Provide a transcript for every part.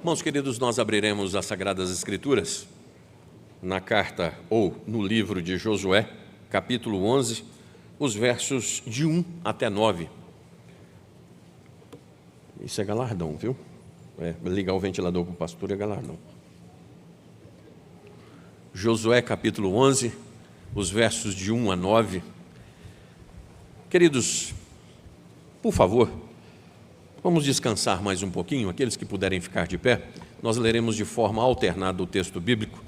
Irmãos queridos, nós abriremos as Sagradas Escrituras na carta ou no livro de Josué, capítulo 11, os versos de 1 até 9. Isso é galardão, viu? Ligar o ventilador para o pastor é galardão. Josué, capítulo 11, os versos de 1 a 9. Queridos, por favor, vamos descansar mais um pouquinho. Aqueles que puderem ficar de pé, nós leremos de forma alternada o texto bíblico.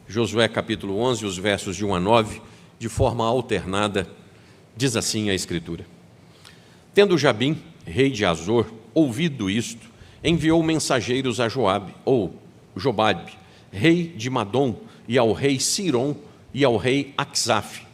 Josué capítulo 11, os versos de 1 a 9, de forma alternada, diz assim a Escritura. Tendo Jabim, rei de Azor, ouvido isto, enviou mensageiros a Jobabe, rei de Madom, e ao rei Siron e ao rei Acsaf.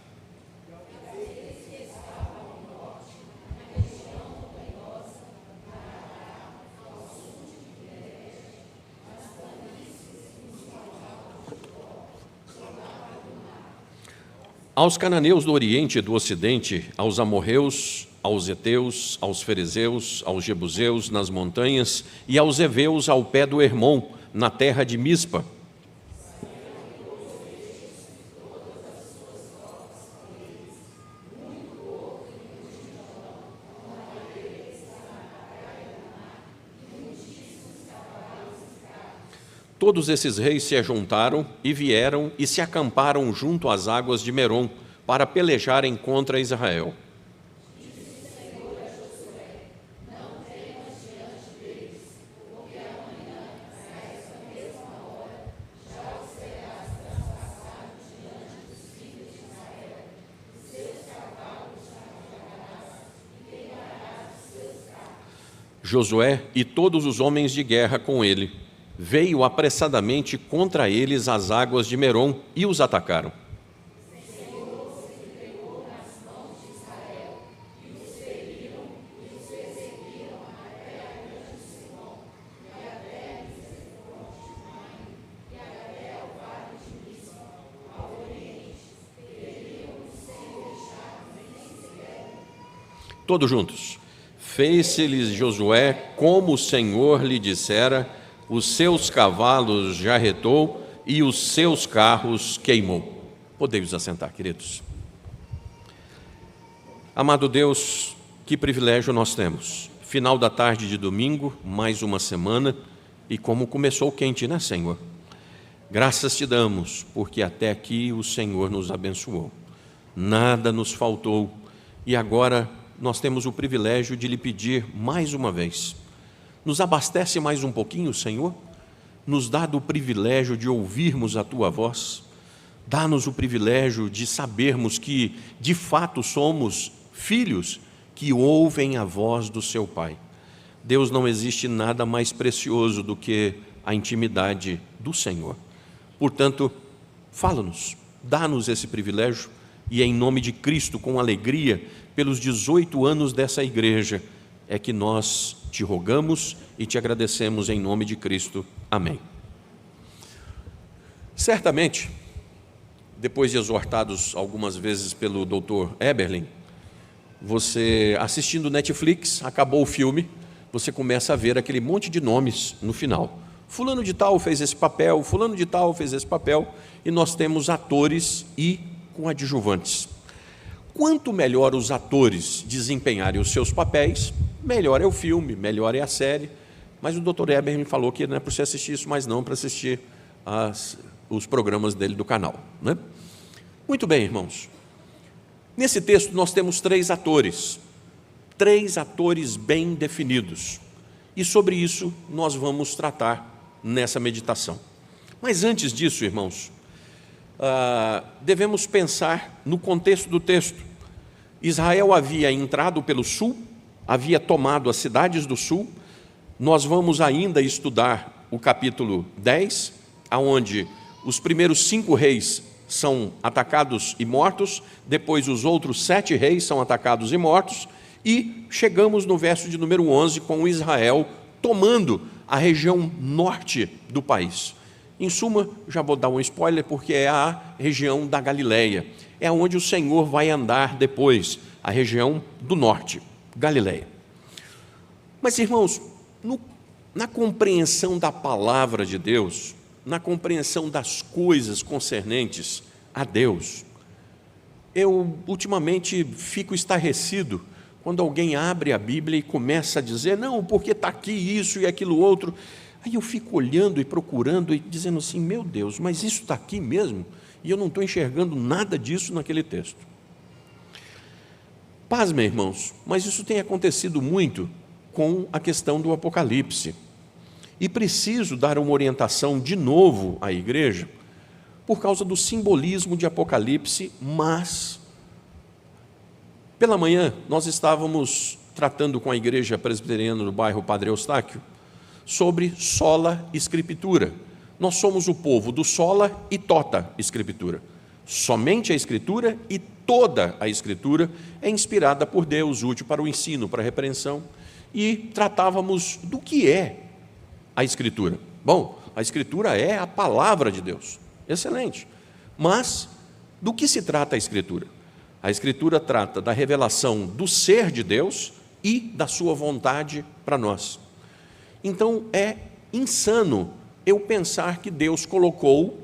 Aos cananeus do Oriente e do Ocidente, aos amorreus, aos heteus, aos ferezeus, aos jebuseus nas montanhas e aos heveus ao pé do Hermon, na terra de Mispa. Todos esses reis se ajuntaram e vieram e se acamparam junto às águas de Merom para pelejarem contra Israel. Josué e todos os homens de guerra com ele veio apressadamente contra eles às águas de Merom e os atacaram. Todos juntos. Fez-se-lhes Josué como o Senhor lhe dissera, os seus cavalos jarretou e os seus carros queimou. Podemos assentar, queridos. Amado Deus, que privilégio nós temos. Final da tarde de domingo, mais uma semana, e como começou quente, né, Senhor? Graças te damos, porque até aqui o Senhor nos abençoou. Nada nos faltou, e agora nós temos o privilégio de lhe pedir mais uma vez. Nos abastece mais um pouquinho, Senhor? Nos dá do privilégio de ouvirmos a Tua voz. Dá-nos o privilégio de sabermos que, de fato, somos filhos que ouvem a voz do seu Pai. Deus, não existe nada mais precioso do que a intimidade do Senhor. Portanto, fala-nos, dá-nos esse privilégio e, em nome de Cristo, com alegria, pelos 18 anos dessa igreja, é que nós te rogamos e te agradecemos em nome de Cristo. Amém. Certamente, depois de exortados algumas vezes pelo Dr. Eberlin, você assistindo Netflix, acabou o filme, você começa a ver aquele monte de nomes no final. Fulano de tal fez esse papel, fulano de tal fez esse papel, e nós temos atores e coadjuvantes. Quanto melhor os atores desempenharem os seus papéis, melhor é o filme, melhor é a série. Mas o Dr. Eber me falou que não é para você assistir isso mais não, para assistir os programas dele do canal, né? Muito bem, irmãos. Nesse texto nós temos três atores bem definidos. E sobre isso nós vamos tratar nessa meditação. Mas antes disso, irmãos, devemos pensar no contexto do texto. Israel havia entrado pelo sul, havia tomado as cidades do sul. Nós vamos ainda estudar o capítulo 10, onde os primeiros 5 reis são atacados e mortos, depois os outros 7 reis são atacados e mortos, e chegamos no verso de número 11, com Israel tomando a região norte do país. Em suma, já vou dar um spoiler, porque é a região da Galileia. É onde o Senhor vai andar depois, a região do norte, Galileia. Mas, irmãos, no na compreensão da palavra de Deus, na compreensão das coisas concernentes a Deus, eu ultimamente fico estarrecido quando alguém abre a Bíblia e começa a dizer, não, porque está aqui isso e aquilo outro. Aí eu fico olhando e procurando e dizendo assim, meu Deus, mas isso está aqui mesmo? E eu não estou enxergando nada disso naquele texto. Pasmem, irmãos, mas isso tem acontecido muito com a questão do Apocalipse. E preciso dar uma orientação de novo à igreja, por causa do simbolismo de Apocalipse, mas, pela manhã, nós estávamos tratando com a igreja presbiteriana do bairro Padre Eustáquio sobre sola escritura. Nós somos o povo do sola e tota escritura. Somente a Escritura e toda a Escritura é inspirada por Deus, útil para o ensino, para a repreensão. E tratávamos do que é a Escritura. Bom, a Escritura é a palavra de Deus. Excelente. Mas, do que se trata a Escritura? A Escritura trata da revelação do ser de Deus e da sua vontade para nós. Então, é insano eu pensar que Deus colocou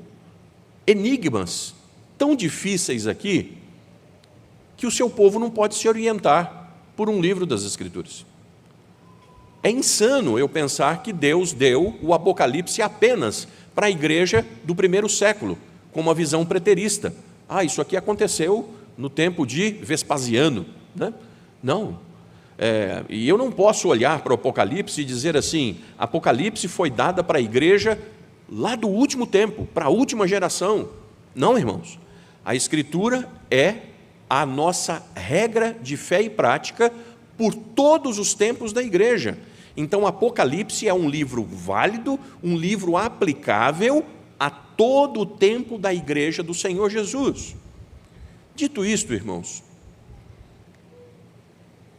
enigmas tão difíceis aqui que o seu povo não pode se orientar por um livro das Escrituras. É insano eu pensar que Deus deu o Apocalipse apenas para a igreja do primeiro século, com uma visão preterista. Isso aqui aconteceu no tempo de Vespasiano, né? Não. E eu não posso olhar para o Apocalipse e dizer assim, Apocalipse foi dada para a igreja lá do último tempo, para a última geração. Não, irmãos. A Escritura é a nossa regra de fé e prática por todos os tempos da igreja. Então, Apocalipse é um livro válido, um livro aplicável a todo o tempo da igreja do Senhor Jesus. Dito isto, irmãos,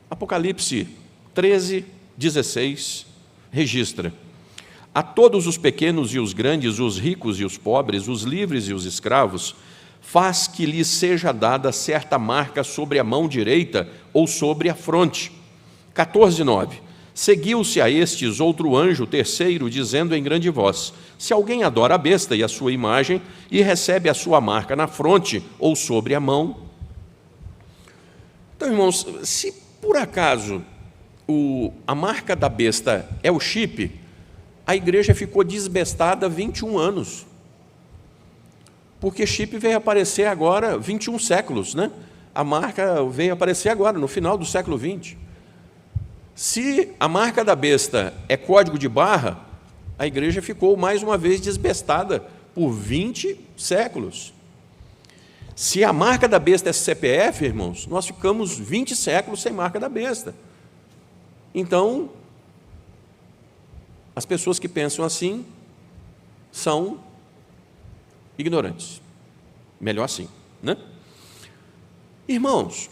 Apocalipse 13, 16, registra: a todos os pequenos e os grandes, os ricos e os pobres, os livres e os escravos, faz que lhes seja dada certa marca sobre a mão direita ou sobre a fronte. 14:9. Seguiu-se a estes outro anjo, terceiro, dizendo em grande voz: se alguém adora a besta e a sua imagem, e recebe a sua marca na fronte ou sobre a mão. Então, irmãos, se por acaso a marca da besta é o chip, a igreja ficou desbestada 21 anos. Porque chip veio aparecer agora 21 séculos, né? A marca veio aparecer agora, no final do século 20. Se a marca da besta é código de barra, a igreja ficou mais uma vez desbestada por 20 séculos. Se a marca da besta é CPF, irmãos, nós ficamos 20 séculos sem marca da besta. Então, as pessoas que pensam assim são ignorantes. Melhor assim, né? Irmãos,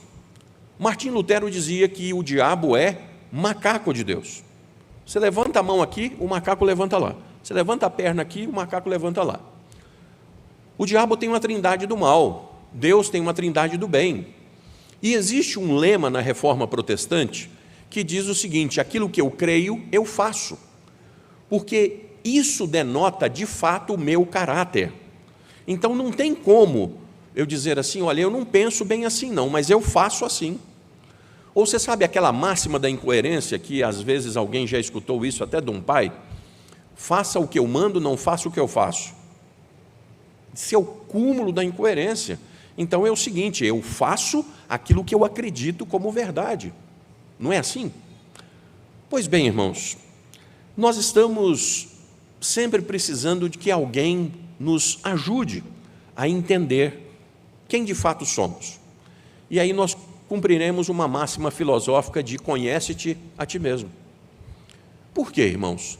Martim Lutero dizia que o diabo é macaco de Deus. Você levanta a mão aqui, o macaco levanta lá. Você levanta a perna aqui, o macaco levanta lá. O diabo tem uma trindade do mal, Deus tem uma trindade do bem. E existe um lema na Reforma Protestante que diz o seguinte: aquilo que eu creio, eu faço. Porque isso denota, de fato, o meu caráter. Então, não tem como eu dizer assim, olha, eu não penso bem assim não, mas eu faço assim. Ou você sabe aquela máxima da incoerência, que às vezes alguém já escutou isso até de um pai? Faça o que eu mando, não faça o que eu faço. Isso é o cúmulo da incoerência. Então é o seguinte, eu faço aquilo que eu acredito como verdade. Não é assim? Pois bem, irmãos, nós estamos sempre precisando de que alguém nos ajude a entender quem de fato somos. E aí nós cumpriremos uma máxima filosófica de conhece-te a ti mesmo. Por quê, irmãos?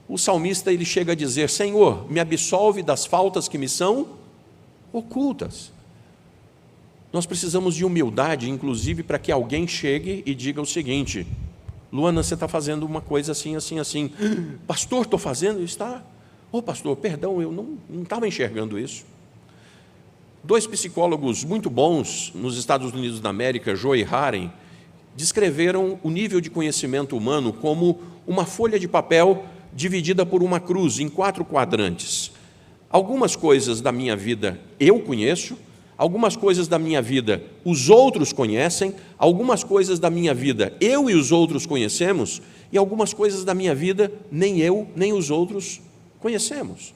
O salmista ele chega a dizer: Senhor, me absolve das faltas que me são ocultas. Nós precisamos de humildade, inclusive, para que alguém chegue e diga o seguinte: Luana, você está fazendo uma coisa assim, assim, assim. Pastor, estou fazendo? Está. Pastor, perdão, eu não estava enxergando isso. 2 psicólogos muito bons nos Estados Unidos da América, Joe e Haren, descreveram o nível de conhecimento humano como uma folha de papel dividida por uma cruz em 4 quadrantes. Algumas coisas da minha vida eu conheço, algumas coisas da minha vida os outros conhecem, algumas coisas da minha vida eu e os outros conhecemos, e algumas coisas da minha vida nem eu nem os outros conhecemos.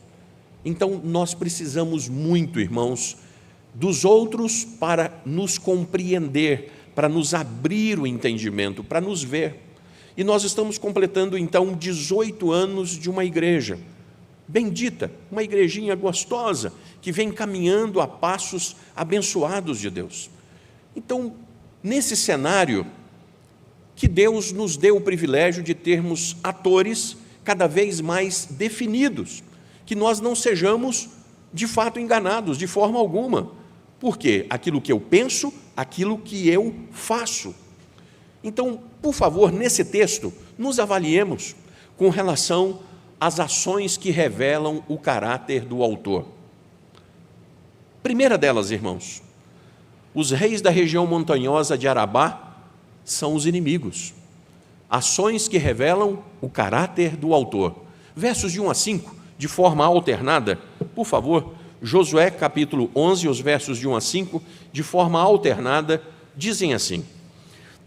Então, nós precisamos muito, irmãos, dos outros para nos compreender, para nos abrir o entendimento, para nos ver. E nós estamos completando, então, 18 anos de uma igreja bendita, uma igrejinha gostosa, que vem caminhando a passos abençoados de Deus. Então, nesse cenário, que Deus nos deu o privilégio de termos atores cada vez mais definidos, que nós não sejamos, de fato, enganados, de forma alguma. Por quê? Aquilo que eu penso, aquilo que eu faço. Então, por favor, nesse texto, nos avaliemos com relação às ações que revelam o caráter do autor. Primeira delas, irmãos, os reis da região montanhosa de Arabá são os inimigos. Ações que revelam o caráter do autor. Versos de 1 a 5, de forma alternada, por favor, Josué capítulo 11, os versos de 1 a 5, de forma alternada, dizem assim: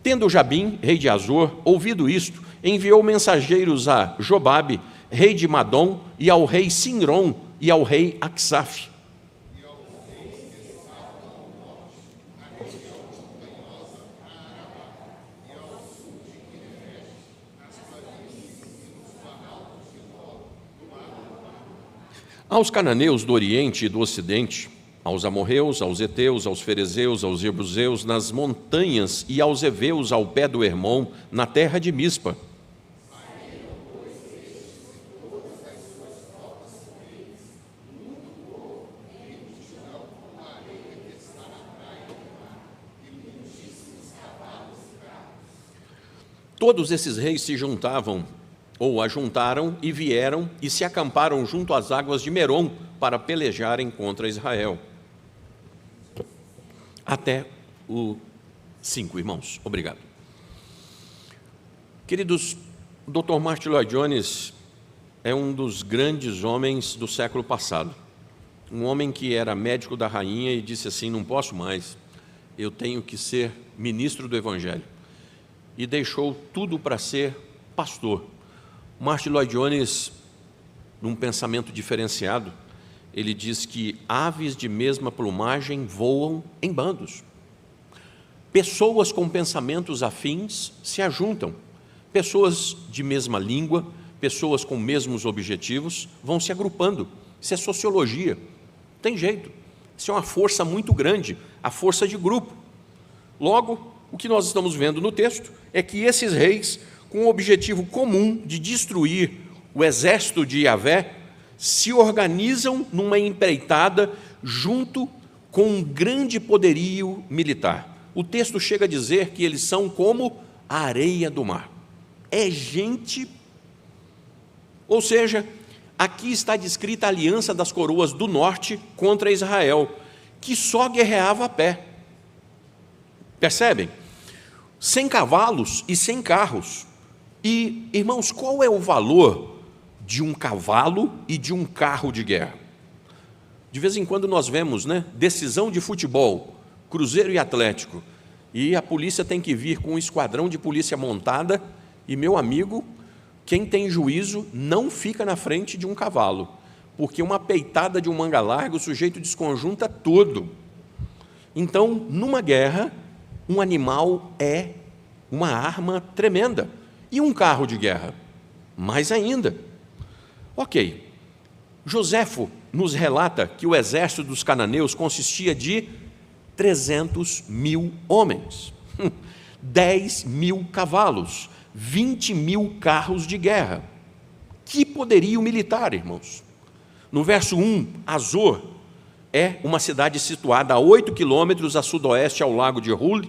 Tendo Jabim, rei de Azor, ouvido isto, enviou mensageiros a Jobabe, rei de Madom, e ao rei Sinrom, e ao rei Aksaf. Aos cananeus do Oriente e do Ocidente, aos amorreus, aos heteus, aos ferezeus, aos jebuseus, nas montanhas, e aos heveus ao pé do Hermon, na terra de Mispa. Todos esses reis se juntavam, ou ajuntaram, e vieram e se acamparam junto às águas de Merom para pelejarem contra Israel. Até o 5, irmãos. Obrigado. Queridos, o Dr. Martyn Lloyd-Jones é um dos grandes homens do século passado. Um homem que era médico da rainha e disse assim: não posso mais, eu tenho que ser ministro do Evangelho. E deixou tudo para ser pastor. Martyn Lloyd-Jones, num pensamento diferenciado, ele diz que aves de mesma plumagem voam em bandos. Pessoas com pensamentos afins se ajuntam. Pessoas de mesma língua, pessoas com mesmos objetivos vão se agrupando. Isso é sociologia. Tem jeito. Isso é uma força muito grande, a força de grupo. Logo, o que nós estamos vendo no texto é que esses reis, com o objetivo comum de destruir o exército de Yahvé, se organizam numa empreitada junto com um grande poderio militar. O texto chega a dizer que eles são como a areia do mar. É gente, ou seja, aqui está descrita a aliança das coroas do norte contra Israel, que só guerreava a pé. Percebem? Sem cavalos e sem carros. E, irmãos, qual é o valor de um cavalo e de um carro de guerra? De vez em quando nós vemos, decisão de futebol, Cruzeiro e Atlético, e a polícia tem que vir com um esquadrão de polícia montada, e, meu amigo, quem tem juízo não fica na frente de um cavalo, porque uma peitada de um manga larga, o sujeito desconjunta tudo. Então, numa guerra, um animal é uma arma tremenda. E um carro de guerra? Mais ainda. Ok, Joséfo nos relata que o exército dos cananeus consistia de 300.000 homens, 10.000 cavalos, 20.000 carros de guerra. Que poderio militar, irmãos! No verso 1, Azor é uma cidade situada a 8 quilômetros a sudoeste ao lago de Hul,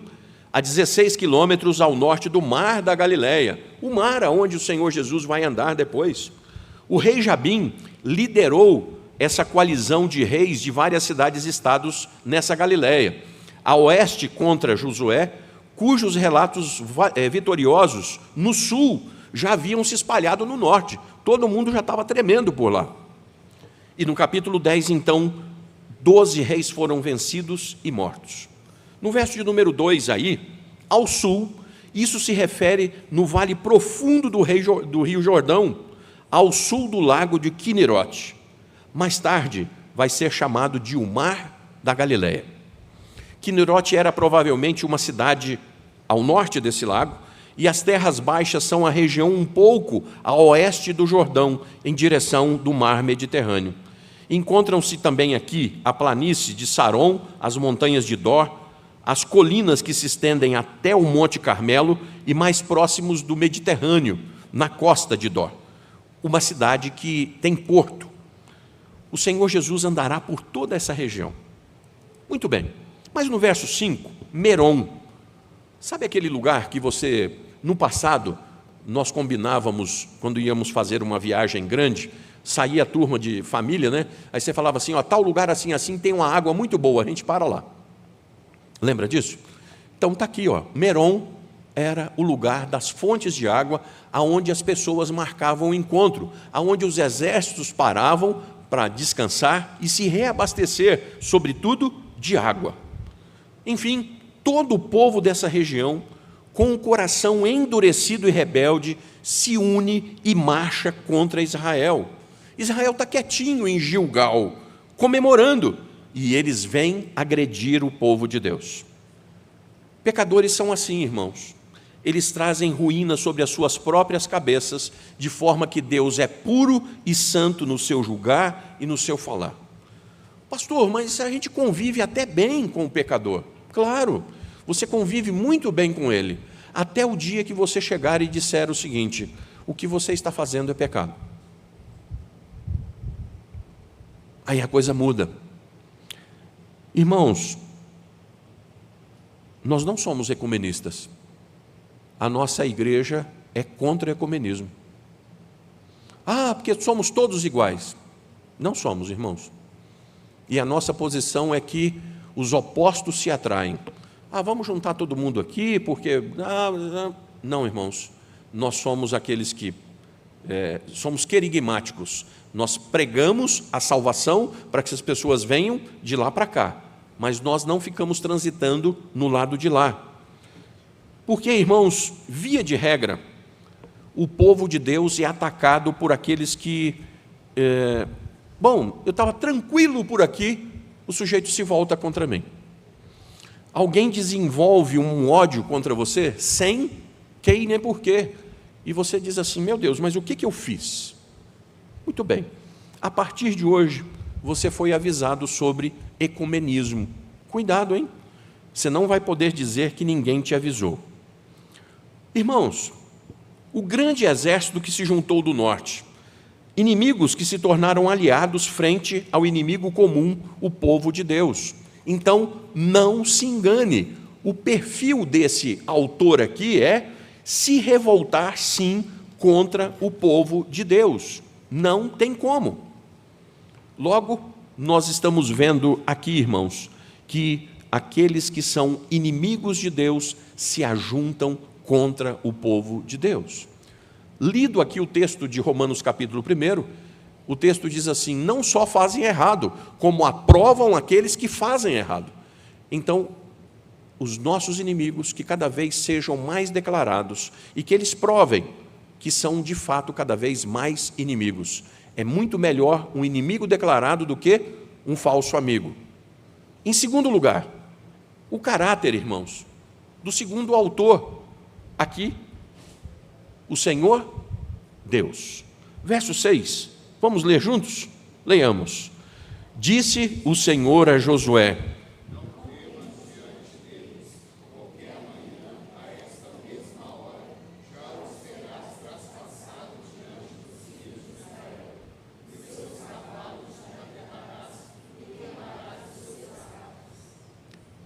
a 16 quilômetros ao norte do mar da Galileia, o mar aonde o Senhor Jesus vai andar depois. O rei Jabim liderou essa coalizão de reis de várias cidades-estados nessa Galileia, a oeste contra Josué, cujos relatos vitoriosos no sul já haviam se espalhado no norte, todo mundo já estava tremendo por lá. E no capítulo 10, então, 12 reis foram vencidos e mortos. No verso de número 2 aí, ao sul, isso se refere no vale profundo do rio Jordão, ao sul do lago de Quinerote. Mais tarde, vai ser chamado de o Mar da Galileia. Quinerote era provavelmente uma cidade ao norte desse lago, e as terras baixas são a região um pouco a oeste do Jordão, em direção do mar Mediterrâneo. Encontram-se também aqui a planície de Saron, as montanhas de Dor, as colinas que se estendem até o Monte Carmelo e mais próximos do Mediterrâneo, na costa de Dor. Uma cidade que tem porto. O Senhor Jesus andará por toda essa região. Muito bem, mas no verso 5, Merom. Sabe aquele lugar que você, no passado, nós combinávamos, quando íamos fazer uma viagem grande, saía a turma de família, né? Aí você falava assim, ó, tal lugar assim, assim, tem uma água muito boa, a gente para lá. Lembra disso? Então está aqui, ó, Merom era o lugar das fontes de água, aonde as pessoas marcavam o encontro, aonde os exércitos paravam para descansar e se reabastecer, sobretudo de água. Enfim, todo o povo dessa região, com o coração endurecido e rebelde, se une e marcha contra Israel. Israel está quietinho em Gilgal, comemorando, e eles vêm agredir o povo de Deus. Pecadores são assim, irmãos. Eles trazem ruína sobre as suas próprias cabeças, de forma que Deus é puro e santo no seu julgar e no seu falar. Pastor, mas a gente convive até bem com o pecador. Claro, você convive muito bem com ele, até o dia que você chegar e disser o seguinte: o que você está fazendo é pecado. Aí a coisa muda. Irmãos, nós não somos ecumenistas. A nossa igreja é contra o ecumenismo. Ah, porque somos todos iguais. Não somos, irmãos. E a nossa posição é que os opostos se atraem. Ah, vamos juntar todo mundo aqui, porque... Não, irmãos. Nós somos aqueles que somos querigmáticos. Nós pregamos a salvação para que as pessoas venham de lá para cá. Mas nós não ficamos transitando no lado de lá. Porque, irmãos, via de regra, o povo de Deus é atacado por aqueles que... eu estava tranquilo por aqui, o sujeito se volta contra mim. Alguém desenvolve um ódio contra você sem quem nem porquê. E você diz assim, meu Deus, mas o que eu fiz? Muito bem, a partir de hoje, você foi avisado sobre ecumenismo. Cuidado, hein? Você não vai poder dizer que ninguém te avisou. Irmãos, o grande exército que se juntou do norte, inimigos que se tornaram aliados frente ao inimigo comum, o povo de Deus. Então, não se engane, o perfil desse autor aqui é se revoltar, sim, contra o povo de Deus. Não tem como. Logo, nós estamos vendo aqui, irmãos, que aqueles que são inimigos de Deus se ajuntam contra o povo de Deus. Lido aqui o texto de Romanos capítulo 1, o texto diz assim, não só fazem errado, como aprovam aqueles que fazem errado. Então, os nossos inimigos, que cada vez sejam mais declarados e que eles provem que são, de fato, cada vez mais inimigos. É muito melhor um inimigo declarado do que um falso amigo. Em segundo lugar, o caráter, irmãos, do segundo autor, aqui, o Senhor Deus. Verso 6, vamos ler juntos? Leiamos. Disse o Senhor a Josué: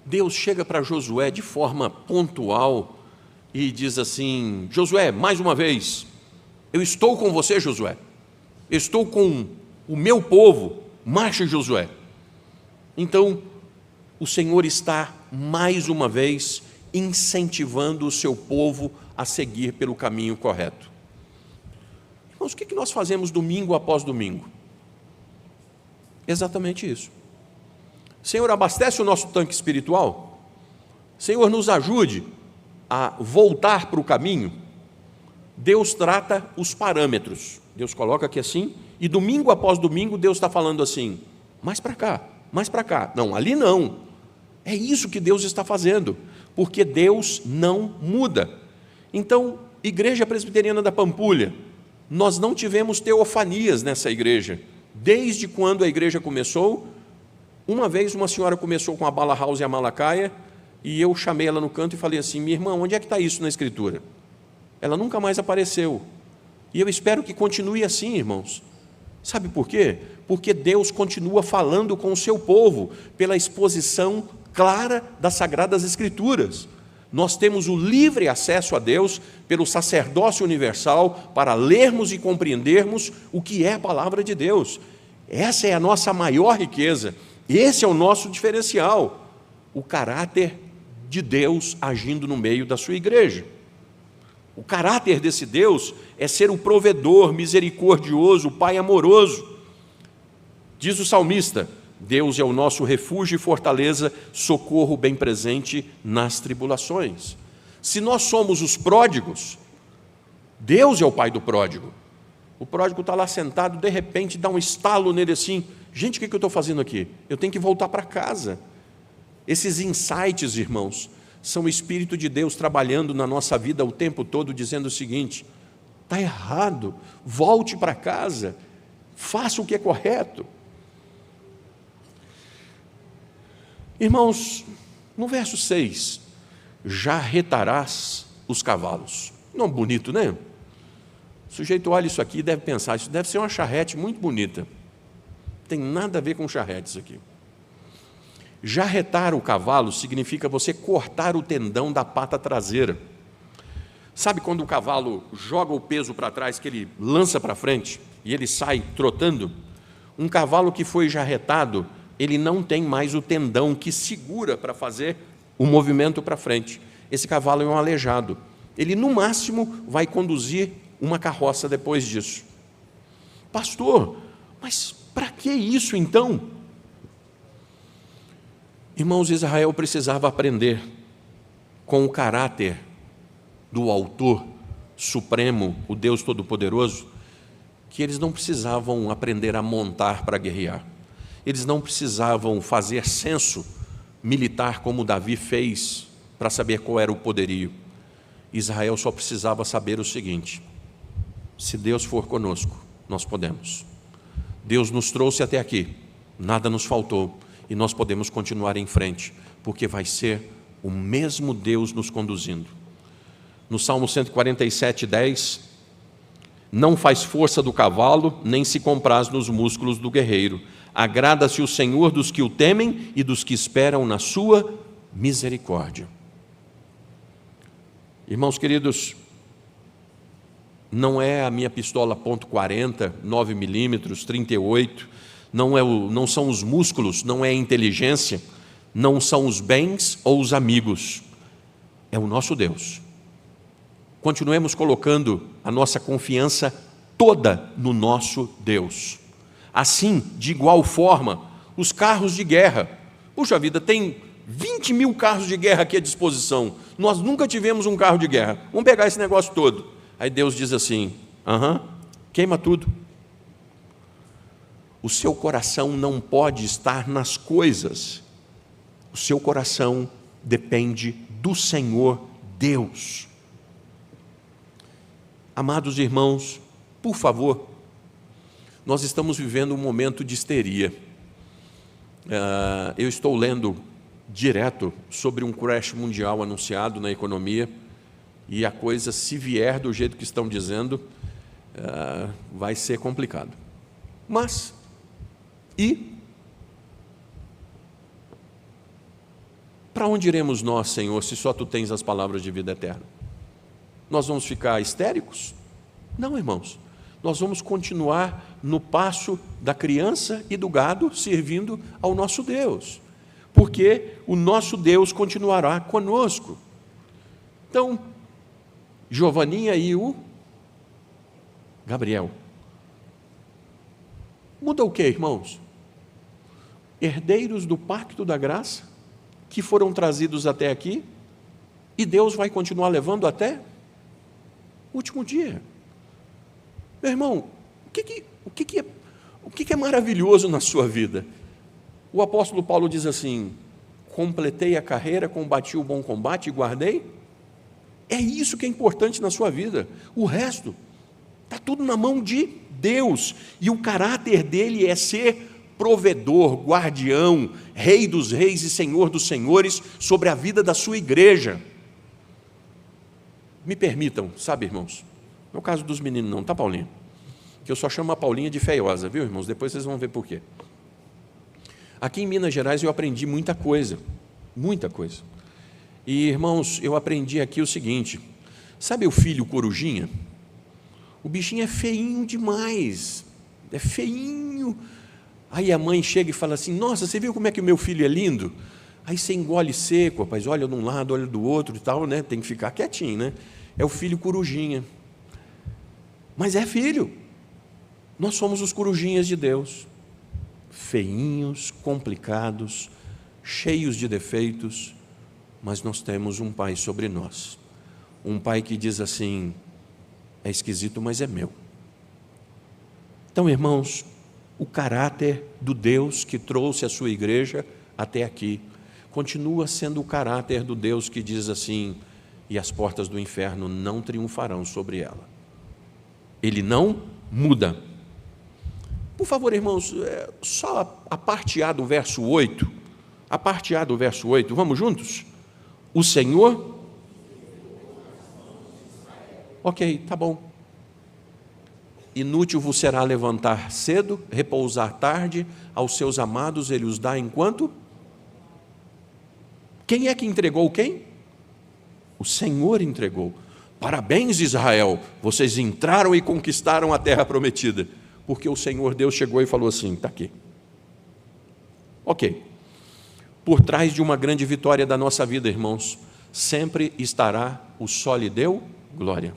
Deus chega para Josué de forma pontual e diz assim, Josué, mais uma vez, eu estou com você, Josué, estou com o meu povo, marcha, Josué. Então, o Senhor está, mais uma vez, incentivando o seu povo a seguir pelo caminho correto. Irmãos, o que nós fazemos domingo após domingo? Exatamente isso. Senhor, abastece o nosso tanque espiritual. Senhor, nos ajude a voltar para o caminho. Deus trata os parâmetros. Deus coloca aqui assim, e domingo após domingo Deus está falando assim, mais para cá, mais para cá. Não, ali não. É isso que Deus está fazendo, porque Deus não muda. Então, Igreja Presbiteriana da Pampulha, nós não tivemos teofanias nessa igreja. Desde quando a igreja começou, uma vez uma senhora começou com a Bala House e a Malacaia, e eu chamei ela no canto e falei assim, minha irmã, onde é que está isso na Escritura? Ela nunca mais apareceu. E eu espero que continue assim, irmãos. Sabe por quê? Porque Deus continua falando com o seu povo, pela exposição clara das Sagradas Escrituras. Nós temos o livre acesso a Deus pelo sacerdócio universal para lermos e compreendermos o que é a palavra de Deus. Essa é a nossa maior riqueza, esse é o nosso diferencial, o caráter de Deus agindo no meio da sua igreja. O caráter desse Deus é ser o provedor, misericordioso, o Pai amoroso. Diz o salmista, Deus é o nosso refúgio e fortaleza, socorro bem presente nas tribulações. Se nós somos os pródigos, Deus é o pai do pródigo. O pródigo está lá sentado, de repente dá um estalo nele assim, gente, o que eu estou fazendo aqui? Eu tenho que voltar para casa. Esses insights, irmãos, são o Espírito de Deus trabalhando na nossa vida o tempo todo, dizendo o seguinte, está errado, volte para casa, faça o que é correto. Irmãos, no verso 6, jarretarás os cavalos. Não bonito, né? O sujeito olha isso aqui e deve pensar, isso deve ser uma charrete muito bonita. Não tem nada a ver com charrete isso aqui. Jarretar o cavalo significa você cortar o tendão da pata traseira. Sabe quando o cavalo joga o peso para trás, que ele lança para frente e ele sai trotando? Um cavalo que foi jarretado, ele não tem mais o tendão que segura para fazer o movimento para frente. Esse cavalo é um aleijado. Ele, no máximo, vai conduzir uma carroça depois disso. Pastor, mas para que isso então? Irmãos, Israel precisava aprender com o caráter do autor supremo, o Deus Todo-Poderoso, que eles não precisavam aprender a montar para guerrear. Eles não precisavam fazer censo militar como Davi fez para saber qual era o poderio. Israel só precisava saber o seguinte, se Deus for conosco, nós podemos. Deus nos trouxe até aqui, nada nos faltou, e nós podemos continuar em frente, porque vai ser o mesmo Deus nos conduzindo. No Salmo 147:10, não faz força do cavalo, nem se compraz nos músculos do guerreiro. Agrada-se o Senhor dos que o temem e dos que esperam na sua misericórdia. Irmãos queridos, não é a minha pistola .40, 9mm, 38, não são os músculos, não é a inteligência, não são os bens ou os amigos, é o nosso Deus. Continuemos colocando a nossa confiança toda no nosso Deus. Assim, de igual forma, os carros de guerra. Puxa vida, tem 20 mil carros de guerra aqui à disposição. Nós nunca tivemos um carro de guerra. Vamos pegar esse negócio todo. Aí Deus diz assim, queima tudo. O seu coração não pode estar nas coisas. O seu coração depende do Senhor Deus. Amados irmãos, por favor, nós estamos vivendo um momento de histeria. Eu estou lendo direto sobre um crash mundial anunciado na economia e a coisa, se vier do jeito que estão dizendo, vai ser complicado. Mas, para onde iremos nós, Senhor, se só Tu tens as palavras de vida eterna? Nós vamos ficar histéricos? Não, irmãos. Nós vamos continuar no passo da criança e do gado, servindo ao nosso Deus, porque o nosso Deus continuará conosco. Então, Giovaninha e o Gabriel. Muda o que, irmãos? Herdeiros do pacto da graça, que foram trazidos até aqui, e Deus vai continuar levando até o último dia. Meu irmão, o que é maravilhoso na sua vida? O apóstolo Paulo diz assim: completei a carreira, combati o bom combate e guardei. É isso que é importante na sua vida. O resto está tudo na mão de Deus. E o caráter dele é ser provedor, guardião, rei dos reis e senhor dos senhores sobre a vida da sua igreja. Me permitam, sabe, irmãos? Não é o caso dos meninos não, tá, Paulinha? Que eu só chamo a Paulinha de feiosa, viu, irmãos? Depois vocês vão ver por quê. Aqui em Minas Gerais eu aprendi muita coisa. E, irmãos, eu aprendi aqui o seguinte: sabe o filho corujinha? O bichinho é feinho demais, é feinho. Aí a mãe chega e fala assim: nossa, você viu como é que o meu filho é lindo? Aí você engole seco, rapaz, olha de um lado, olha do outro e tal, né? Tem que ficar quietinho, né? É o filho corujinha. Mas é filho. Nós somos os corujinhas de Deus. Feinhos, complicados, cheios de defeitos, mas nós temos um Pai sobre nós. Um Pai que diz assim: é esquisito, mas é meu. Então, irmãos, o caráter do Deus que trouxe a sua igreja até aqui continua sendo o caráter do Deus que diz assim: e as portas do inferno não triunfarão sobre ela. Ele não muda. Por favor, irmãos, só a parte A do verso 8. A parte A do verso 8, vamos juntos? O Senhor... Ok, tá bom. Inútil vos será levantar cedo, repousar tarde, aos seus amados ele os dá enquanto... Quem é que entregou quem? O Senhor entregou. Parabéns, Israel, vocês entraram e conquistaram a terra prometida, porque o Senhor Deus chegou e falou assim: está aqui. Ok. Por trás de uma grande vitória da nossa vida, irmãos, sempre estará o só lhe deu glória.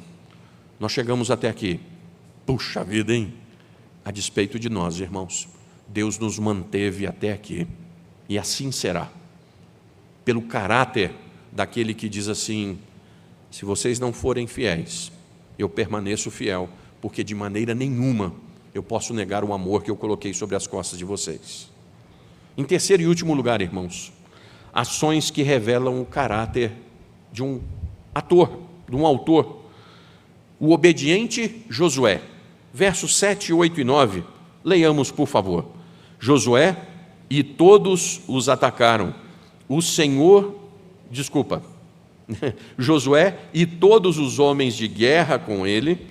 Nós chegamos até aqui. Puxa vida, hein? A despeito de nós, irmãos, Deus nos manteve até aqui, e assim será. Pelo caráter daquele que diz assim: se vocês não forem fiéis, eu permaneço fiel, porque de maneira nenhuma eu posso negar o amor que eu coloquei sobre as costas de vocês. Em terceiro e último lugar, irmãos, ações que revelam o caráter de um autor. O obediente Josué, versos 7, 8 e 9, leiamos, por favor. Josué, e todos os atacaram. Josué e todos os homens de guerra com ele,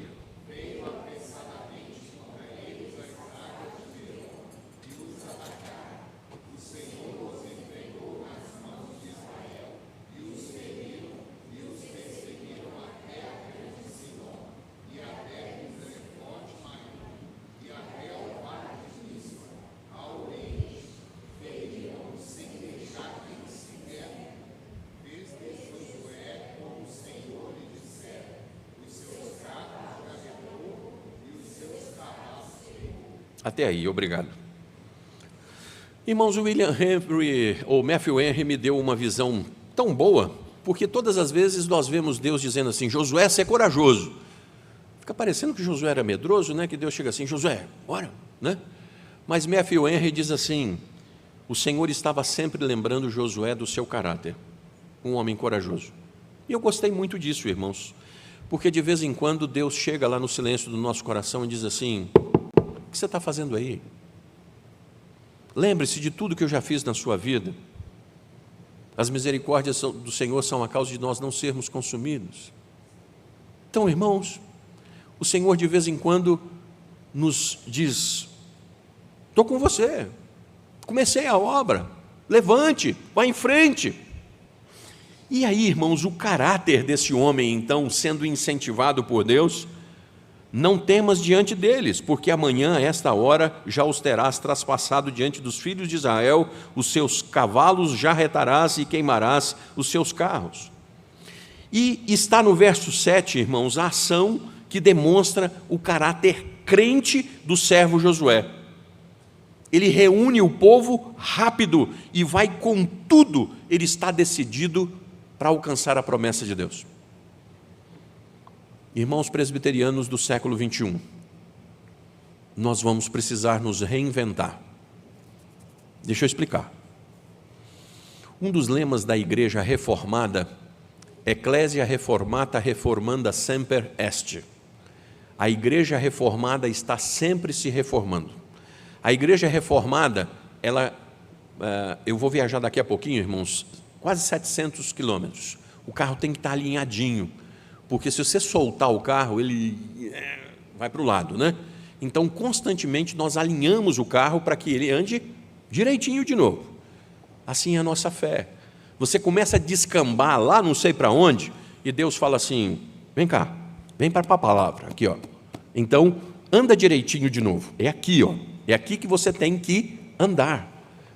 até aí, obrigado. Irmãos, o Matthew Henry me deu uma visão tão boa, porque todas as vezes nós vemos Deus dizendo assim: Josué, você é corajoso. Fica parecendo que Josué era medroso, né? Que Deus chega assim: Josué, bora, né? Mas Matthew Henry diz assim: o Senhor estava sempre lembrando Josué do seu caráter, um homem corajoso. E eu gostei muito disso, irmãos, porque de vez em quando Deus chega lá no silêncio do nosso coração e diz assim: o que você está fazendo aí? Lembre-se de tudo que eu já fiz na sua vida. As misericórdias do Senhor são a causa de nós não sermos consumidos. Então, irmãos, o Senhor de vez em quando nos diz: estou com você, comecei a obra, levante, vá em frente. E aí, irmãos, o caráter desse homem, então, sendo incentivado por Deus: não temas diante deles, porque amanhã, a esta hora, já os terás traspassado diante dos filhos de Israel, os seus cavalos já retarás e queimarás os seus carros. E está no verso 7, irmãos, a ação que demonstra o caráter crente do servo Josué. Ele reúne o povo rápido e vai com tudo, ele está decidido para alcançar a promessa de Deus. Irmãos presbiterianos do século 21, nós vamos precisar nos reinventar. Deixa eu explicar. Um dos lemas da Igreja Reformada, Ecclesia Reformata Reformanda Semper Est. A Igreja Reformada está sempre se reformando. A Igreja Reformada, eu vou viajar daqui a pouquinho, irmãos, quase 700 quilômetros. O carro tem que estar alinhadinho, porque se você soltar o carro, ele vai para o lado, né? Então, constantemente, nós alinhamos o carro para que ele ande direitinho de novo. Assim é a nossa fé. Você começa a descambar lá, não sei para onde, e Deus fala assim, vem cá, vem para a palavra, aqui, ó. Então, anda direitinho de novo. É aqui, ó. É aqui que você tem que andar.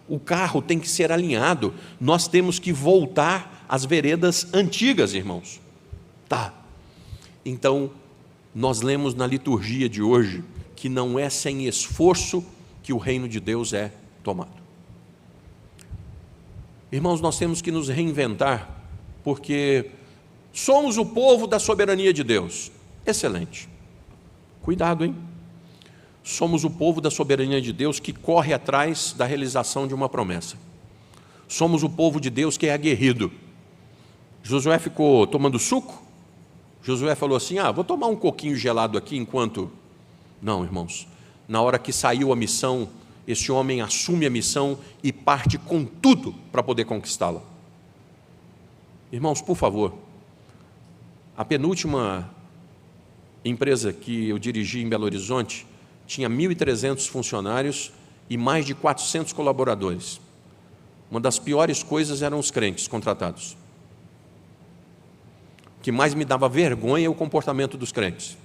O carro tem que ser alinhado. Nós temos que voltar às veredas antigas, irmãos. Tá. Então, nós lemos na liturgia de hoje que não é sem esforço que o reino de Deus é tomado. Irmãos, nós temos que nos reinventar, porque somos o povo da soberania de Deus. Excelente. Cuidado, hein? Somos o povo da soberania de Deus que corre atrás da realização de uma promessa. Somos o povo de Deus que é aguerrido. Josué ficou tomando suco? Josué falou assim, vou tomar um coquinho gelado aqui enquanto... Não, irmãos. Na hora que saiu a missão, esse homem assume a missão e parte com tudo para poder conquistá-la. Irmãos, por favor, a penúltima empresa que eu dirigi em Belo Horizonte tinha 1.300 funcionários e mais de 400 colaboradores. Uma das piores coisas eram os crentes contratados. O que mais me dava vergonha é o comportamento dos crentes.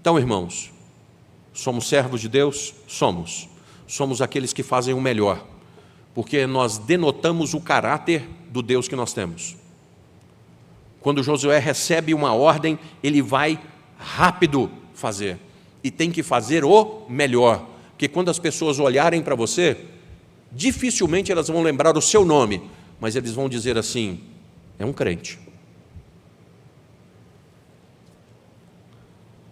Então, irmãos, somos servos de Deus? Somos. Somos aqueles que fazem o melhor, porque nós denotamos o caráter do Deus que nós temos. Quando Josué recebe uma ordem, ele vai rápido fazer, e tem que fazer o melhor, porque quando as pessoas olharem para você, dificilmente elas vão lembrar o seu nome, mas eles vão dizer assim, é um crente.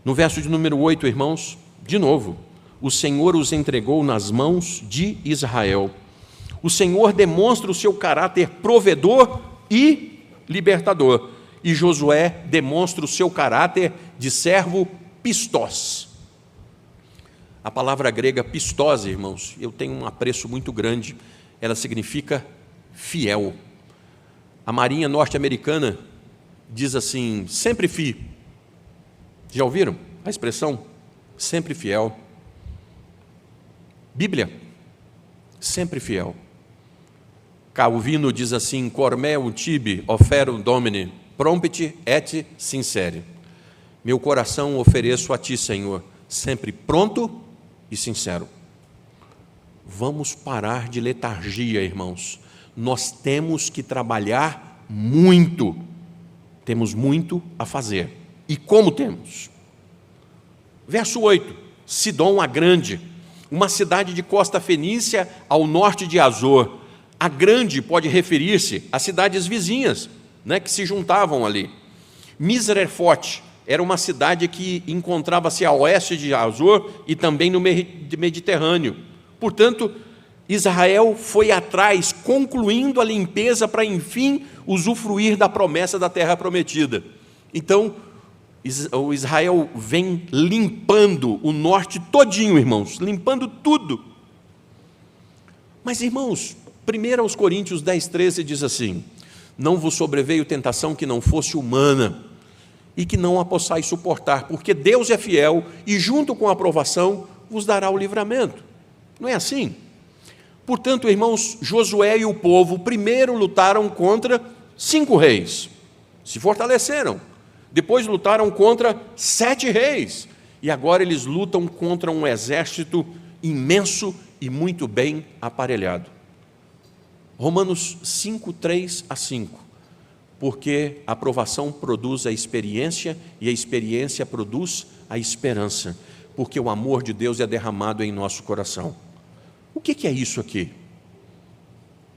No verso de número 8, irmãos, de novo, o Senhor os entregou nas mãos de Israel. O Senhor demonstra o seu caráter provedor e libertador, e Josué demonstra o seu caráter de servo pistós. A palavra grega pistós, irmãos, eu tenho um apreço muito grande, ela significa fiel. A Marinha norte-americana diz assim, sempre fiel. Já ouviram a expressão? Sempre fiel. Bíblia, sempre fiel. Calvino diz assim, Cormel tibi ofero domini, prompit et sincere. Meu coração ofereço a ti, Senhor, sempre pronto e sincero. Vamos parar de letargia, irmãos. Nós temos que trabalhar muito. Temos muito a fazer. E como temos? Verso 8, Sidom a Grande, uma cidade de costa fenícia ao norte de Azor. A Grande pode referir-se às cidades vizinhas, né, que se juntavam ali. Misrefote era uma cidade que encontrava-se a oeste de Azor e também no Mediterrâneo. Portanto, Israel foi atrás, concluindo a limpeza para, enfim, usufruir da promessa da terra prometida. Então, o Israel vem limpando o norte todinho, irmãos, limpando tudo. Mas, irmãos, 1 aos Coríntios 10:13 diz assim, não vos sobreveio tentação que não fosse humana, e que não a possais suportar, porque Deus é fiel, e junto com a aprovação vos dará o livramento. Não é assim? Portanto, irmãos, Josué e o povo primeiro lutaram contra 5 reis, se fortaleceram. Depois lutaram contra 7 reis, e agora eles lutam contra um exército imenso e muito bem aparelhado. Romanos 5, 3 a 5. Porque a provação produz a experiência e a experiência produz a esperança, porque o amor de Deus é derramado em nosso coração. O que é isso aqui?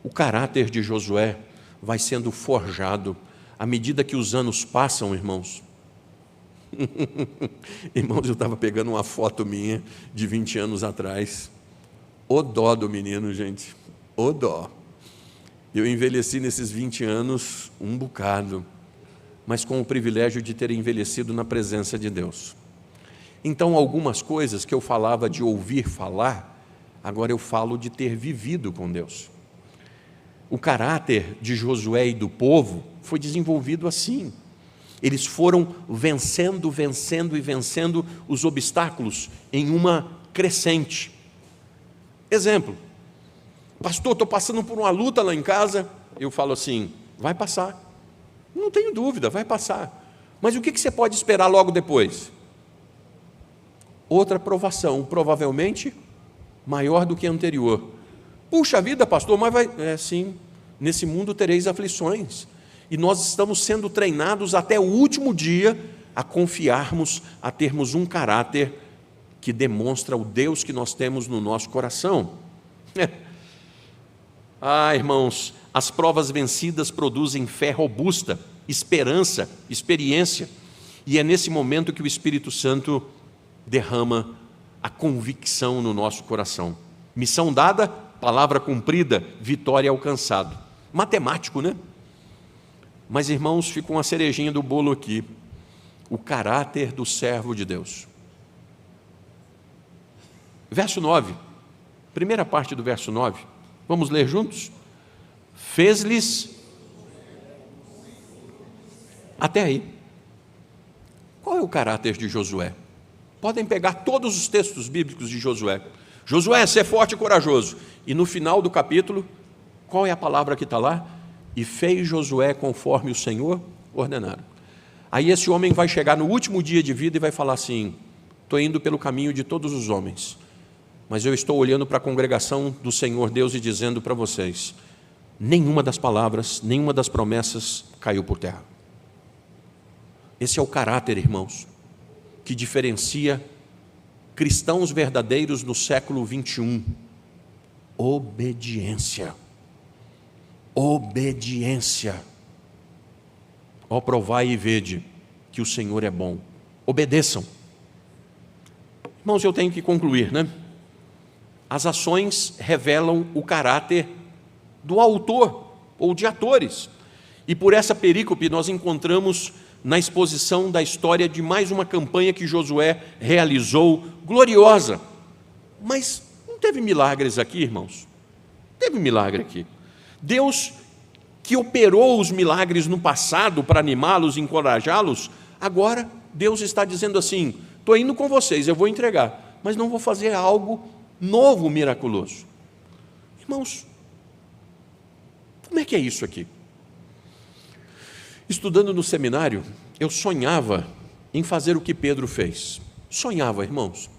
O caráter de Josué vai sendo forjado à medida que os anos passam, irmãos. Irmãos, eu estava pegando uma foto minha de 20 anos atrás. Ô dó do menino, gente, ô dó. Eu envelheci nesses 20 anos um bocado, mas com o privilégio de ter envelhecido na presença de Deus. Então, algumas coisas que eu falava de ouvir falar, agora eu falo de ter vivido com Deus. O caráter de Josué e do povo foi desenvolvido assim. Eles foram vencendo os obstáculos em uma crescente. Exemplo, pastor, estou passando por uma luta lá em casa. Eu falo assim, vai passar. Não tenho dúvida, vai passar. Mas o que você pode esperar logo depois? Outra provação, provavelmente maior do que a anterior. Puxa vida, pastor, mas vai... sim, nesse mundo tereis aflições. E nós estamos sendo treinados até o último dia a confiarmos, a termos um caráter que demonstra o Deus que nós temos no nosso coração. Irmãos, as provas vencidas produzem fé robusta, esperança, experiência. E é nesse momento que o Espírito Santo derrama a convicção no nosso coração. Missão dada, palavra cumprida, vitória alcançada. Matemático, né? Mas, irmãos, ficou uma cerejinha do bolo aqui. O caráter do servo de Deus. Verso 9. Primeira parte do verso 9. Vamos ler juntos? Fez-lhes... Até aí. Qual é o caráter de Josué? Podem pegar todos os textos bíblicos de Josué. Josué, ser forte e corajoso. E no final do capítulo, qual é a palavra que está lá? E fez Josué conforme o Senhor ordenara. Aí esse homem vai chegar no último dia de vida e vai falar assim, estou indo pelo caminho de todos os homens, mas eu estou olhando para a congregação do Senhor Deus e dizendo para vocês, nenhuma das palavras, nenhuma das promessas caiu por terra. Esse é o caráter, irmãos, que diferencia cristãos verdadeiros no século 21. Obediência. Obediência. Ó, provai e vede que o Senhor é bom. Obedeçam. Irmãos, eu tenho que concluir, né? As ações revelam o caráter do autor ou de atores. E por essa perícope nós encontramos na exposição da história de mais uma campanha que Josué realizou, gloriosa. Mas não teve milagres aqui, irmãos? Teve milagre aqui. Deus, que operou os milagres no passado para animá-los, encorajá-los, agora Deus está dizendo assim, estou indo com vocês, eu vou entregar, mas não vou fazer algo novo, miraculoso. Irmãos, como é que é isso aqui? Estudando no seminário, eu sonhava em fazer o que Pedro fez. Sonhava, irmãos.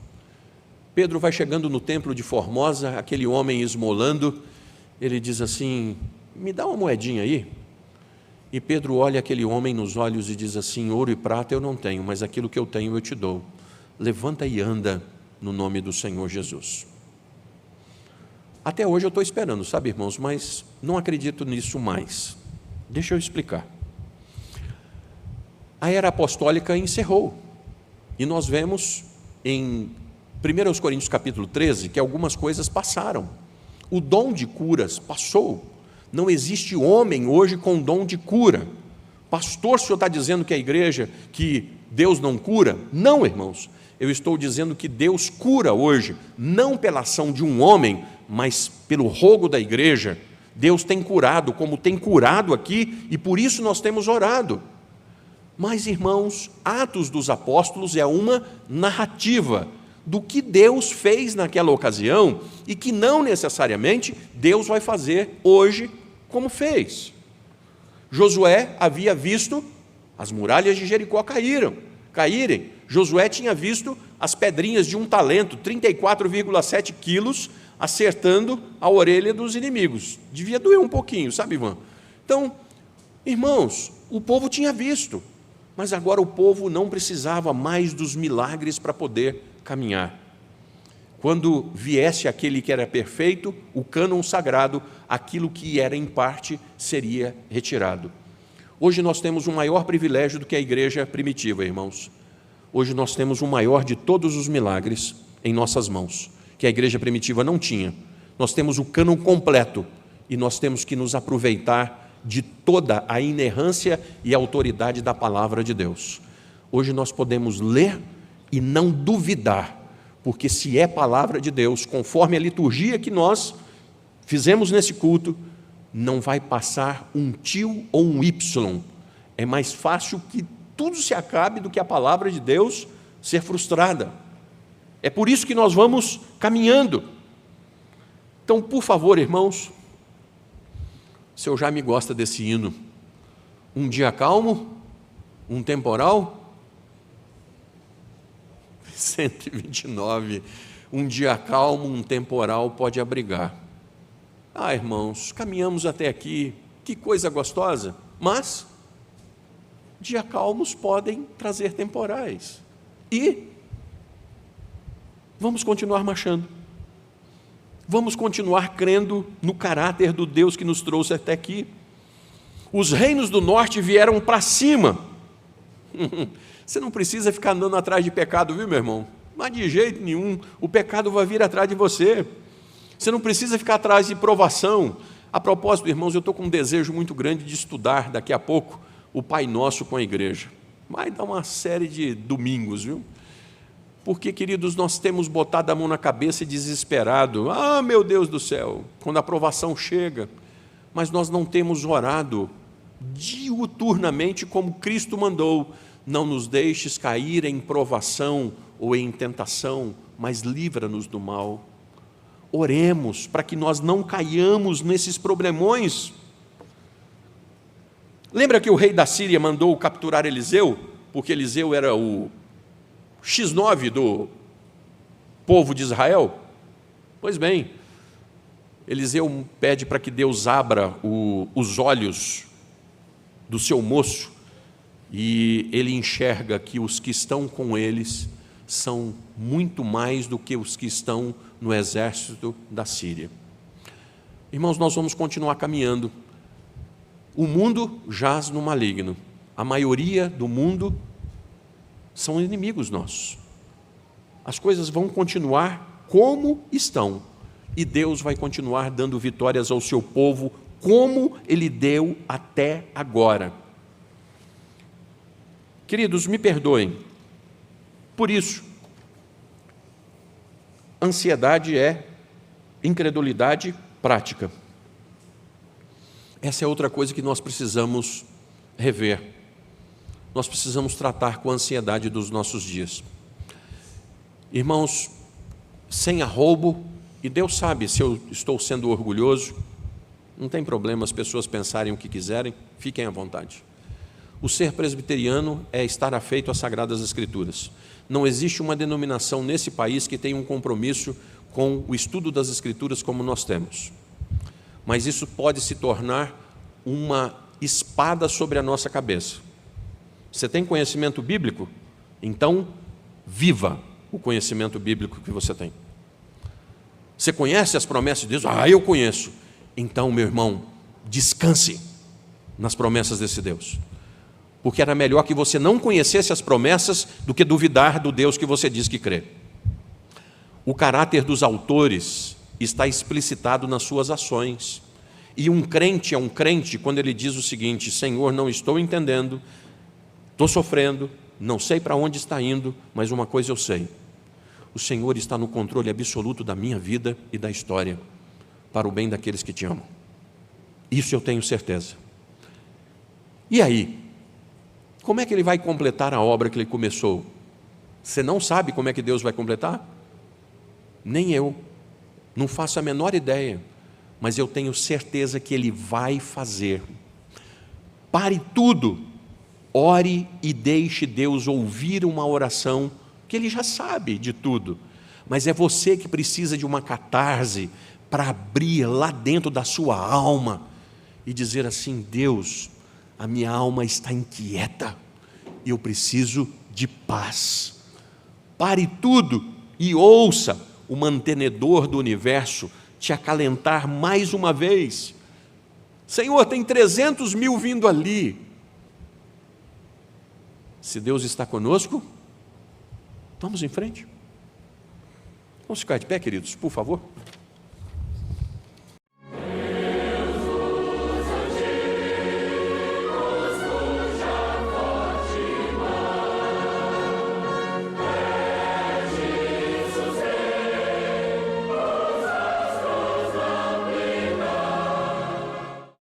Pedro vai chegando no templo de Formosa, aquele homem esmolando, ele diz assim, me dá uma moedinha aí. E Pedro olha aquele homem nos olhos e diz assim, ouro e prata eu não tenho, mas aquilo que eu tenho eu te dou. Levanta e anda no nome do Senhor Jesus. Até hoje eu estou esperando, sabe, irmãos, mas não acredito nisso mais. Deixa eu explicar. A era apostólica encerrou. E nós vemos em 1 Coríntios capítulo 13 que algumas coisas passaram. O dom de curas passou. Não existe homem hoje com dom de cura. Pastor, o senhor está dizendo que a igreja, que Deus não cura? Não, irmãos. Eu estou dizendo que Deus cura hoje, não pela ação de um homem, mas pelo rogo da igreja. Deus tem curado, como tem curado aqui, e por isso nós temos orado. Mas, irmãos, Atos dos Apóstolos é uma narrativa do que Deus fez naquela ocasião e que não necessariamente Deus vai fazer hoje como fez. Josué havia visto as muralhas de Jericó caírem. Josué tinha visto as pedrinhas de um talento, 34,7 quilos, acertando a orelha dos inimigos. Devia doer um pouquinho, sabe, Ivan? Então, Irmãos, o povo tinha visto, mas agora o povo não precisava mais dos milagres para poder caminhar. Quando viesse aquele que era perfeito, o cânon sagrado, aquilo que era em parte seria retirado. Hoje nós temos um maior privilégio do que a igreja primitiva, irmãos. Hoje nós temos o maior de todos os milagres em nossas mãos, que a igreja primitiva não tinha. Nós temos o cânon completo e nós temos que nos aproveitar de toda a inerrância e autoridade da palavra de Deus. Hoje nós podemos ler e não duvidar, porque se é palavra de Deus, conforme a liturgia que nós fizemos nesse culto, não vai passar um tio ou um Y. É mais fácil que tudo se acabe do que a palavra de Deus ser frustrada. É por isso que nós vamos caminhando. Então, por favor, irmãos, o senhor já me gosta desse hino. Um dia calmo, um temporal. 129. Um dia calmo, um temporal pode abrigar. Ah, irmãos, caminhamos até aqui, que coisa gostosa, mas dias calmos podem trazer temporais. E vamos continuar marchando. Vamos continuar crendo no caráter do Deus que nos trouxe até aqui. Os reinos do norte vieram para cima. Você não precisa ficar andando atrás de pecado, viu, meu irmão? Mas de jeito nenhum, o pecado vai vir atrás de você. Você não precisa ficar atrás de provação. A propósito, irmãos, eu estou com um desejo muito grande de estudar daqui a pouco o Pai Nosso com a igreja. Vai dar uma série de domingos, viu? Porque, queridos, nós temos botado a mão na cabeça e desesperado. Ah, meu Deus do céu, quando a provação chega. Mas nós não temos orado diuturnamente como Cristo mandou. Não nos deixes cair em provação ou em tentação, mas livra-nos do mal. Oremos para que nós não caiamos nesses problemões. Lembra que o rei da Síria mandou capturar Eliseu? Porque Eliseu era o X9 do povo de Israel? Pois bem, Eliseu pede para que Deus abra os olhos do seu moço e ele enxerga que os que estão com eles são muito mais do que os que estão no exército da Síria. Irmãos, nós vamos continuar caminhando. O mundo jaz no maligno. A maioria do mundo são inimigos nossos. As coisas vão continuar como estão. E Deus vai continuar dando vitórias ao seu povo, como Ele deu até agora. Queridos, me perdoem. Por isso, ansiedade é incredulidade prática. Essa é outra coisa que nós precisamos rever. Nós precisamos tratar com a ansiedade dos nossos dias. Irmãos, sem arroubo, e Deus sabe se eu estou sendo orgulhoso, não tem problema as pessoas pensarem o que quiserem, fiquem à vontade. O ser presbiteriano é estar afeito às Sagradas Escrituras. Não existe uma denominação nesse país que tenha um compromisso com o estudo das Escrituras como nós temos. Mas isso pode se tornar uma espada sobre a nossa cabeça. Você tem conhecimento bíblico? Então, viva o conhecimento bíblico que você tem. Você conhece as promessas de Deus? Ah, eu conheço. Então, meu irmão, descanse nas promessas desse Deus. Porque era melhor que você não conhecesse as promessas do que duvidar do Deus que você diz que crê. O caráter dos autores está explicitado nas suas ações. E um crente é um crente quando ele diz o seguinte: Senhor, não estou entendendo, estou sofrendo, não sei para onde está indo, mas uma coisa eu sei: o Senhor está no controle absoluto da minha vida e da história, para o bem daqueles que te amam. Isso eu tenho certeza. E aí? Como é que Ele vai completar a obra que Ele começou? Você não sabe como é que Deus vai completar? Nem eu. Não faço a menor ideia. Mas eu tenho certeza que Ele vai fazer. Pare tudo. Ore e deixe Deus ouvir uma oração, que Ele já sabe de tudo. Mas é você que precisa de uma catarse para abrir lá dentro da sua alma e dizer assim: Deus, a minha alma está inquieta e eu preciso de paz. Pare tudo e ouça o mantenedor do universo te acalentar mais uma vez. Senhor, tem 300 mil vindo ali. Se Deus está conosco, vamos em frente. Vamos ficar de pé, queridos, por favor.